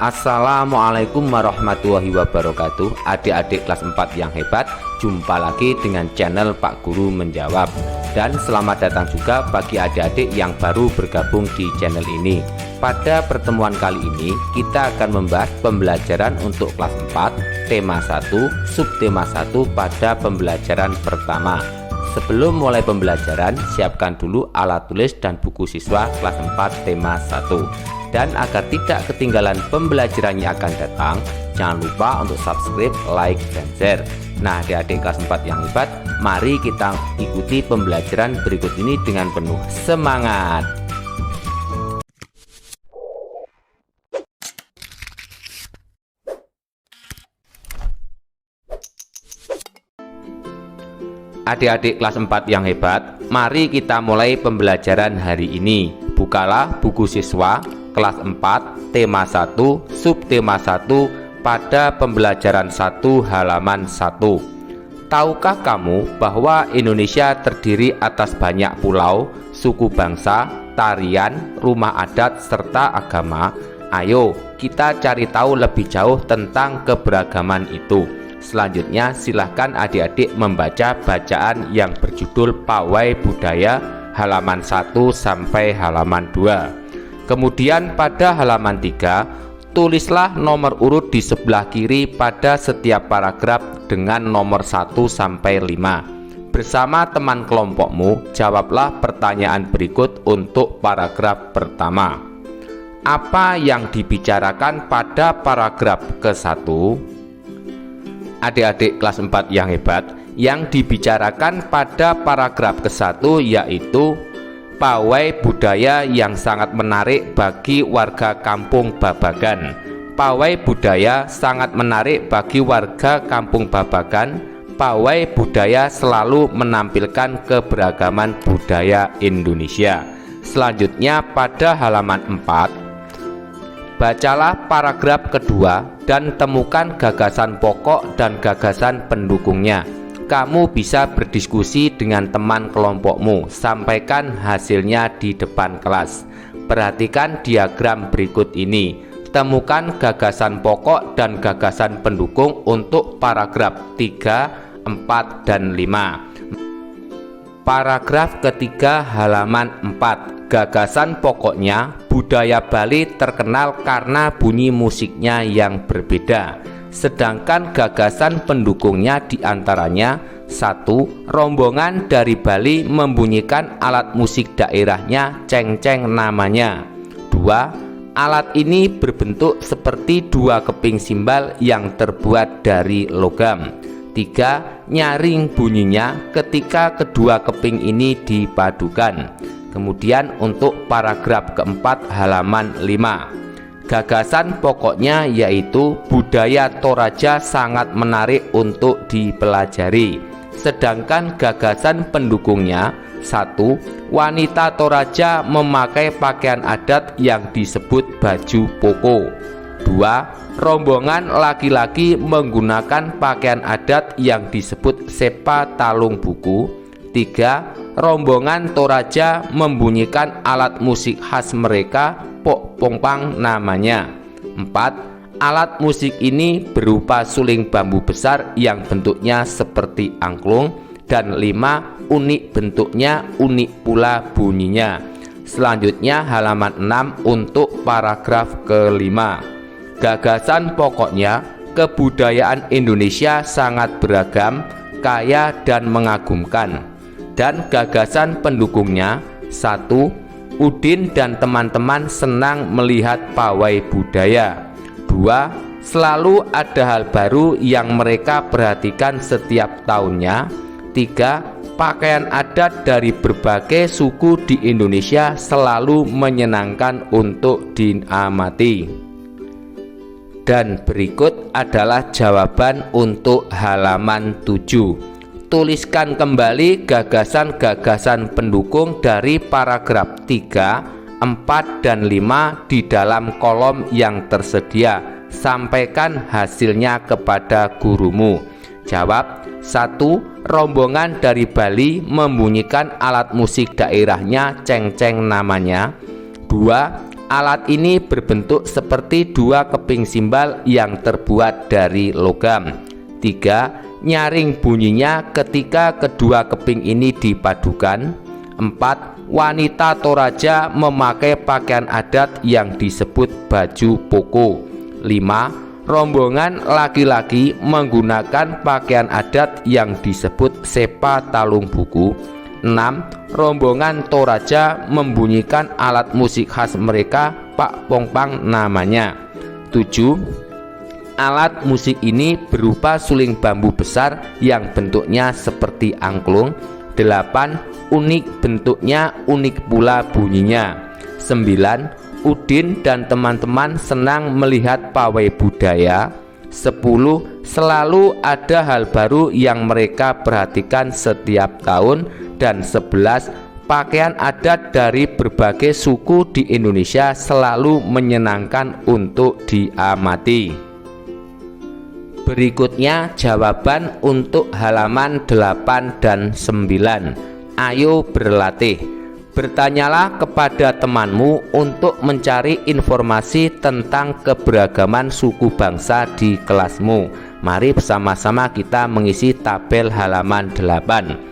Assalamualaikum warahmatullahi wabarakatuh. Adik-adik kelas 4 yang hebat, jumpa lagi dengan channel Pak Guru Menjawab. Dan selamat datang juga bagi adik-adik yang baru bergabung di channel ini. Pada pertemuan kali ini kita akan membahas pembelajaran untuk kelas 4 tema 1 subtema 1 pada pembelajaran pertama. Sebelum mulai pembelajaran, siapkan dulu alat tulis dan buku siswa kelas 4 tema 1. Dan agar tidak ketinggalan pembelajaran yang akan datang, jangan lupa untuk subscribe, like, dan share. Nah, adik-adik kelas 4 yang hebat, mari kita ikuti pembelajaran berikut ini dengan penuh semangat. Adik-adik kelas 4 yang hebat, mari kita mulai pembelajaran hari ini. Bukalah buku siswa kelas 4 tema 1 subtema 1 pada pembelajaran 1 halaman 1. Tahukah kamu bahwa Indonesia terdiri atas banyak pulau, suku bangsa, tarian, rumah adat, serta agama? Ayo kita cari tahu lebih jauh tentang keberagaman itu. Selanjutnya silahkan adik-adik membaca bacaan yang berjudul Pawai Budaya halaman 1 sampai halaman 2. Kemudian pada halaman 3, tulislah nomor urut di sebelah kiri pada setiap paragraf dengan nomor 1 sampai 5. Bersama teman kelompokmu, jawablah pertanyaan berikut untuk paragraf pertama. Apa yang dibicarakan pada paragraf ke-1? Adik-adik kelas 4 yang hebat, yang dibicarakan pada paragraf ke-1 yaitu pawai budaya yang sangat menarik bagi warga kampung Babagan. Pawai budaya sangat menarik bagi warga kampung Babagan. Pawai budaya selalu menampilkan keberagaman budaya Indonesia. Selanjutnya pada halaman 4, bacalah paragraf kedua dan temukan gagasan pokok dan gagasan pendukungnya. Kamu bisa berdiskusi dengan teman kelompokmu. Sampaikan hasilnya di depan kelas. Perhatikan diagram berikut ini. Temukan gagasan pokok dan gagasan pendukung untuk paragraf 3, 4, dan 5. Paragraf ketiga halaman 4. Gagasan pokoknya, budaya Bali terkenal karena bunyi musiknya yang berbeda. Sedangkan gagasan pendukungnya diantaranya: 1. Rombongan dari Bali membunyikan alat musik daerahnya cengceng namanya. 2. Alat ini berbentuk seperti dua keping simbal yang terbuat dari logam. 3. Nyaring bunyinya ketika kedua keping ini dipadukan. Kemudian untuk paragraf keempat halaman 5, gagasan pokoknya yaitu budaya Toraja sangat menarik untuk dipelajari. Sedangkan gagasan pendukungnya: 1. Wanita Toraja memakai pakaian adat yang disebut baju poko. 2. Rombongan laki-laki menggunakan pakaian adat yang disebut sepa talung buku. 3. Rombongan Toraja membunyikan alat musik khas mereka, pok pongpang namanya. 4. Alat musik ini berupa suling bambu besar yang bentuknya seperti angklung. Dan 5. Unik bentuknya, unik pula bunyinya. Selanjutnya halaman 6 untuk paragraf kelima. Gagasan pokoknya, kebudayaan Indonesia sangat beragam, kaya, dan mengagumkan. Dan gagasan pendukungnya: 1. Udin dan teman-teman senang melihat pawai budaya. 2. Selalu ada hal baru yang mereka perhatikan setiap tahunnya. 3. Pakaian adat dari berbagai suku di Indonesia selalu menyenangkan untuk diamati. Dan berikut adalah jawaban untuk halaman 7. Tuliskan kembali gagasan-gagasan pendukung dari paragraf 3, 4, dan 5 di dalam kolom yang tersedia. Sampaikan hasilnya kepada gurumu. Jawab: 1. Rombongan dari Bali membunyikan alat musik daerahnya cengceng namanya. 2. Alat ini berbentuk seperti dua keping simbal yang terbuat dari logam. 3. Nyaring bunyinya ketika kedua keping ini dipadukan. 4. Wanita Toraja memakai pakaian adat yang disebut baju poko. 5. Rombongan laki-laki menggunakan pakaian adat yang disebut sepa talung buku. 6. Rombongan Toraja membunyikan alat musik khas mereka, Pak Pongpang namanya. 7. Alat musik ini berupa suling bambu besar yang bentuknya seperti angklung. 8. Unik bentuknya, unik pula bunyinya. 9. Udin dan teman-teman senang melihat pawai budaya. 10. Selalu ada hal baru yang mereka perhatikan setiap tahun. Dan 11. Pakaian adat dari berbagai suku di Indonesia selalu menyenangkan untuk diamati. Berikutnya jawaban untuk halaman 8 dan 9. Ayo berlatih. Bertanyalah kepada temanmu untuk mencari informasi tentang keberagaman suku bangsa di kelasmu. Mari bersama-sama kita mengisi tabel halaman 8.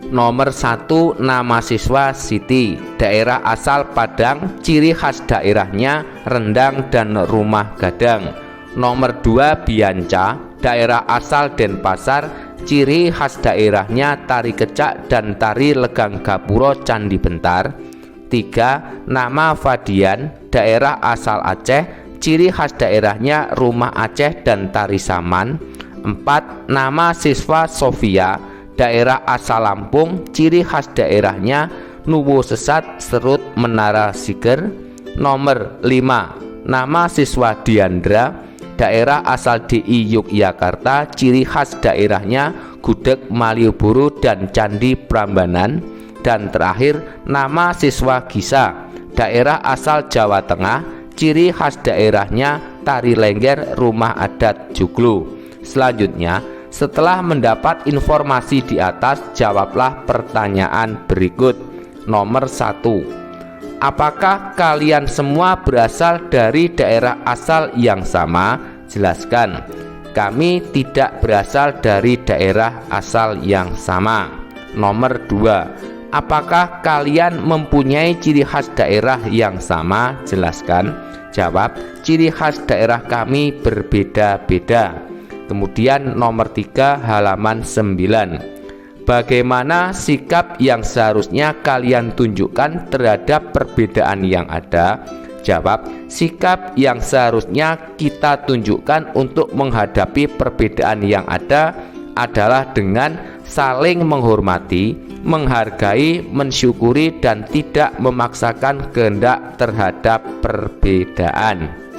Nomor 1, nama siswa Siti, daerah asal Padang, ciri khas daerahnya rendang dan rumah gadang. Nomor 2, Bianca, daerah asal Denpasar, ciri khas daerahnya tari kecak dan tari legang gapuro Candi Bentar. 3. Nama Fadian, daerah asal Aceh, ciri khas daerahnya rumah Aceh dan tari saman. 4. Nama siswa Sofia, daerah asal Lampung, ciri khas daerahnya Nuwo Sesat, Serut, Menara Siger. Nomor 5. Nama siswa Diandra, daerah asal DI Yogyakarta, ciri khas daerahnya Gudeg Malioboro dan Candi Prambanan. Dan terakhir, nama siswa Gisa, daerah asal Jawa Tengah, ciri khas daerahnya tari lengger, rumah adat Joglo. Selanjutnya, setelah mendapat informasi di atas, jawablah pertanyaan berikut. Nomor 1. Apakah kalian semua berasal dari daerah asal yang sama? Jelaskan. Kami tidak berasal dari daerah asal yang sama. Nomor 2. Apakah kalian mempunyai ciri khas daerah yang sama? Jelaskan. Jawab. Ciri khas daerah kami berbeda-beda. Kemudian nomor 3, halaman 9. Bagaimana sikap yang seharusnya kalian tunjukkan terhadap perbedaan yang ada? Jawab. Sikap yang seharusnya kita tunjukkan untuk menghadapi perbedaan yang ada adalah dengan saling menghormati, menghargai, mensyukuri, dan tidak memaksakan kehendak terhadap perbedaan.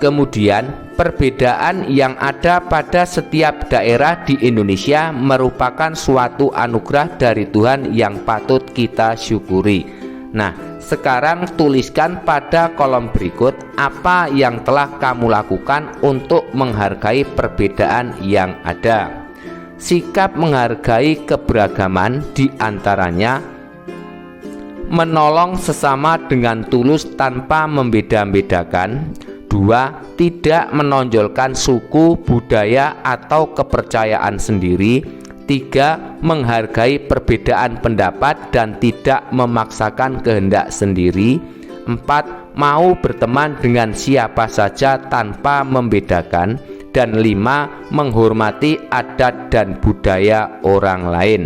Kemudian, perbedaan yang ada pada setiap daerah di Indonesia merupakan suatu anugerah dari Tuhan yang patut kita syukuri. Nah, sekarang tuliskan pada kolom berikut apa yang telah kamu lakukan untuk menghargai perbedaan yang ada. Sikap menghargai keberagaman diantaranya menolong sesama dengan tulus tanpa membeda-bedakan. 2. Tidak menonjolkan suku, budaya, atau kepercayaan sendiri. 3. Menghargai perbedaan pendapat dan tidak memaksakan kehendak sendiri. 4. Mau berteman dengan siapa saja tanpa membedakan. Dan 5. Menghormati adat dan budaya orang lain.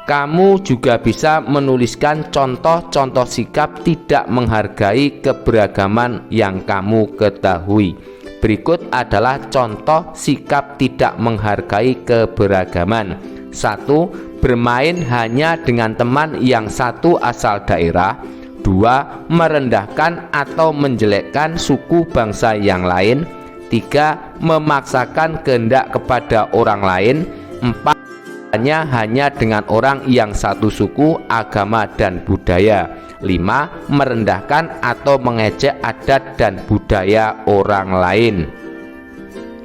Kamu juga bisa menuliskan contoh-contoh sikap tidak menghargai keberagaman yang kamu ketahui. Berikut adalah contoh sikap tidak menghargai keberagaman. 1. Bermain hanya dengan teman yang satu asal daerah. 2. Merendahkan atau menjelekkan suku bangsa yang lain. 3. Memaksakan kehendak kepada orang lain. 4. Hanya dengan orang yang satu suku, agama, dan budaya. 5. Merendahkan atau mengejek adat dan budaya orang lain.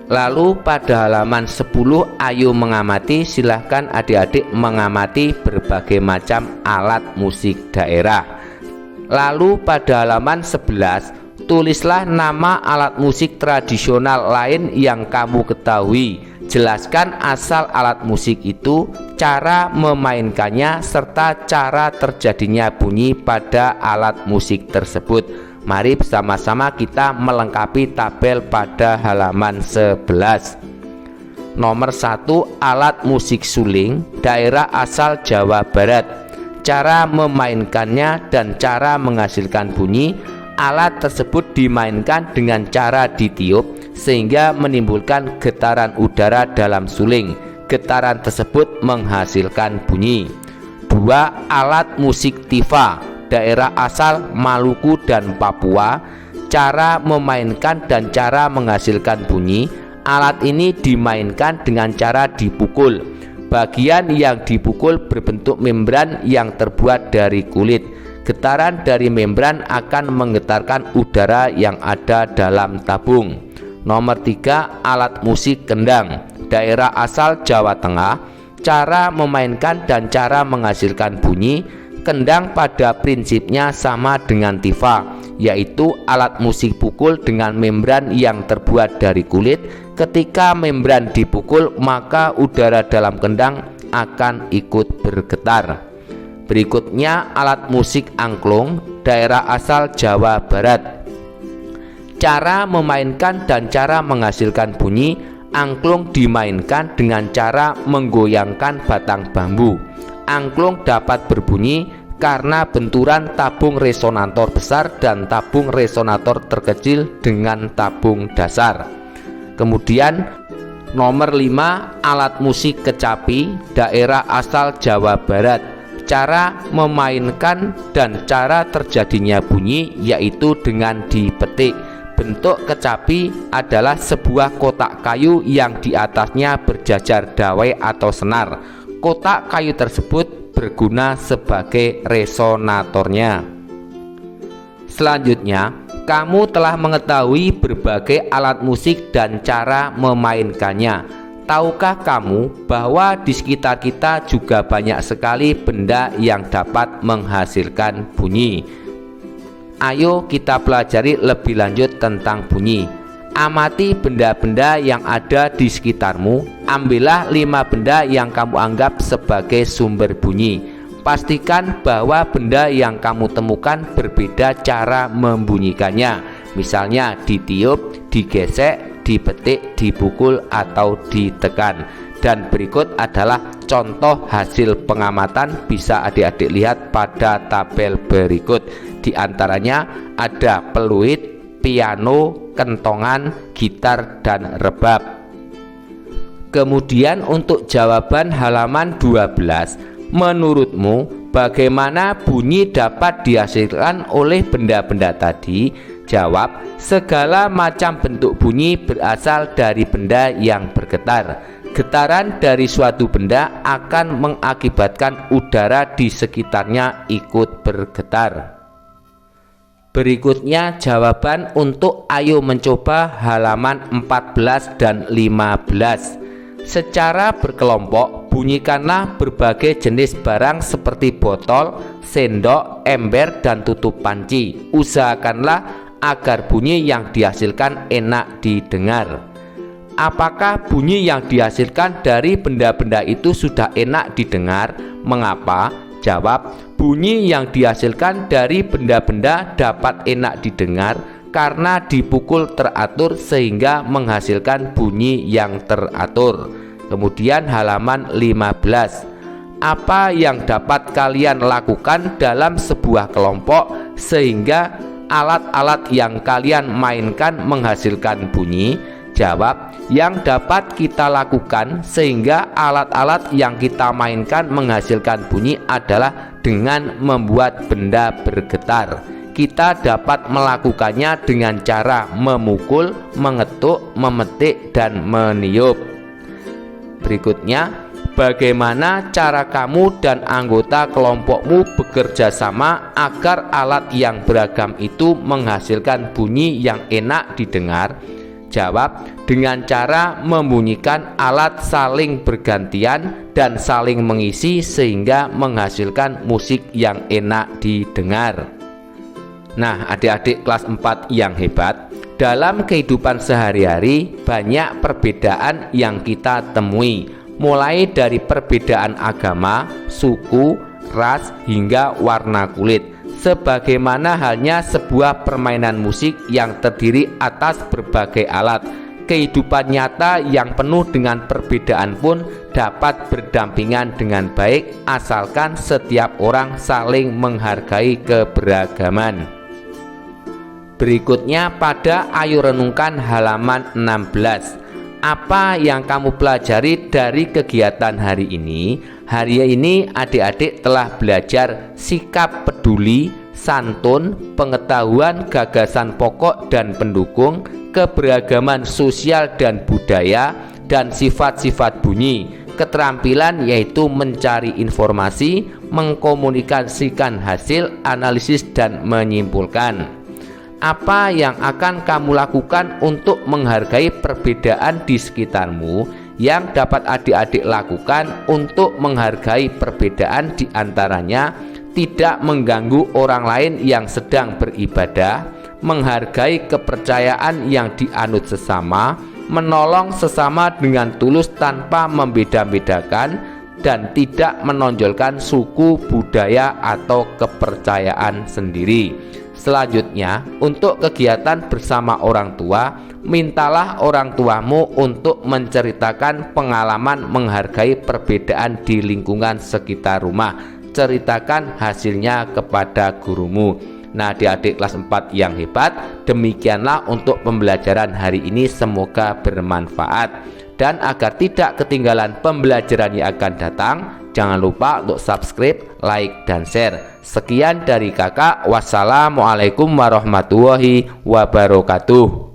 Lalu pada halaman 10, ayo mengamati. Silahkan adik-adik mengamati berbagai macam alat musik daerah. Lalu pada halaman 11, tulislah nama alat musik tradisional lain yang kamu ketahui. Jelaskan asal alat musik itu, cara memainkannya, serta cara terjadinya bunyi pada alat musik tersebut. Mari bersama-sama kita melengkapi tabel pada halaman 11. Nomor 1, alat musik suling, daerah asal Jawa Barat. Cara memainkannya dan cara menghasilkan bunyi. Alat tersebut dimainkan dengan cara ditiup sehingga menimbulkan getaran udara dalam suling. Getaran tersebut menghasilkan bunyi. 2, alat musik tifa, daerah asal Maluku dan Papua. Cara memainkan dan cara menghasilkan bunyi. Alat ini dimainkan dengan cara dipukul. Bagian yang dipukul berbentuk membran yang terbuat dari kulit. Getaran dari membran akan menggetarkan udara yang ada dalam tabung. Nomor 3, alat musik kendang, daerah asal Jawa Tengah. Cara memainkan dan cara menghasilkan bunyi. Kendang pada prinsipnya sama dengan tifa, yaitu alat musik pukul dengan membran yang terbuat dari kulit. Ketika membran dipukul, maka udara dalam kendang akan ikut bergetar. Berikutnya, alat musik angklung, daerah asal Jawa Barat. Cara memainkan dan cara menghasilkan bunyi. Angklung dimainkan dengan cara menggoyangkan batang bambu. Angklung dapat berbunyi karena benturan tabung resonator besar dan tabung resonator terkecil dengan tabung dasar. Kemudian nomor 5, alat musik kecapi, daerah asal Jawa Barat. Cara memainkan dan cara terjadinya bunyi yaitu dengan dipetik. Bentuk kecapi adalah sebuah kotak kayu yang di atasnya berjajar dawai atau senar. Kotak kayu tersebut berguna sebagai resonatornya. Selanjutnya, kamu telah mengetahui berbagai alat musik dan cara memainkannya. Tahukah kamu bahwa di sekitar kita juga banyak sekali benda yang dapat menghasilkan bunyi? Ayo kita pelajari lebih lanjut tentang bunyi. Amati benda-benda yang ada di sekitarmu. Ambillah 5 benda yang kamu anggap sebagai sumber bunyi. Pastikan bahwa benda yang kamu temukan berbeda cara membunyikannya. Misalnya ditiup, digesek, dipetik, dipukul, atau ditekan. Dan berikut adalah contoh hasil pengamatan, bisa adik-adik lihat pada tabel berikut. Di antaranya ada peluit, piano, kentongan, gitar, dan rebab. Kemudian untuk jawaban halaman 12, menurutmu bagaimana bunyi dapat dihasilkan oleh benda-benda tadi? Jawab, segala macam bentuk bunyi berasal dari benda yang bergetar. Getaran dari suatu benda akan mengakibatkan udara di sekitarnya ikut bergetar. Berikutnya jawaban untuk ayo mencoba halaman 14 dan 15. Secara berkelompok, bunyikanlah berbagai jenis barang seperti botol, sendok, ember, dan tutup panci. Usahakanlah agar bunyi yang dihasilkan enak didengar. Apakah bunyi yang dihasilkan dari benda-benda itu sudah enak didengar? Mengapa? Jawab, bunyi yang dihasilkan dari benda-benda dapat enak didengar karena dipukul teratur sehingga menghasilkan bunyi yang teratur. Kemudian halaman 15. Apa yang dapat kalian lakukan dalam sebuah kelompok sehingga alat-alat yang kalian mainkan menghasilkan bunyi? Jawab, yang dapat kita lakukan sehingga alat-alat yang kita mainkan menghasilkan bunyi adalah dengan membuat benda bergetar. Kita dapat melakukannya dengan cara memukul, mengetuk, memetik, dan meniup. Berikutnya, bagaimana cara kamu dan anggota kelompokmu bekerja sama agar alat yang beragam itu menghasilkan bunyi yang enak didengar? Jawab, dengan cara membunyikan alat saling bergantian dan saling mengisi sehingga menghasilkan musik yang enak didengar. Nah, adik-adik kelas 4 yang hebat, dalam kehidupan sehari-hari banyak perbedaan yang kita temui, mulai dari perbedaan agama, suku, ras, hingga warna kulit. Sebagaimana halnya sebuah permainan musik yang terdiri atas berbagai alat, kehidupan nyata yang penuh dengan perbedaan pun dapat berdampingan dengan baik asalkan setiap orang saling menghargai keberagaman. Berikutnya pada Ayo Renungkan halaman 16. Apa yang kamu pelajari dari kegiatan hari ini? Hari ini adik-adik telah belajar sikap peduli, santun, pengetahuan, gagasan pokok dan pendukung, keberagaman sosial dan budaya, dan sifat-sifat bunyi. Keterampilan yaitu mencari informasi, mengkomunikasikan hasil, analisis, dan menyimpulkan. Apa yang akan kamu lakukan untuk menghargai perbedaan di sekitarmu? Yang dapat adik-adik lakukan untuk menghargai perbedaan di antaranya tidak mengganggu orang lain yang sedang beribadah, menghargai kepercayaan yang dianut sesama, menolong sesama dengan tulus tanpa membeda-bedakan, dan tidak menonjolkan suku, budaya, atau kepercayaan sendiri. Selanjutnya, untuk kegiatan bersama orang tua, mintalah orang tuamu untuk menceritakan pengalaman menghargai perbedaan di lingkungan sekitar rumah. Ceritakan hasilnya kepada gurumu. Nah, adik-adik kelas 4 yang hebat, demikianlah untuk pembelajaran hari ini, semoga bermanfaat. Dan agar tidak ketinggalan pembelajaran yang akan datang, jangan lupa untuk subscribe, like, dan share. Sekian dari kakak. Wassalamualaikum warahmatullahi wabarakatuh.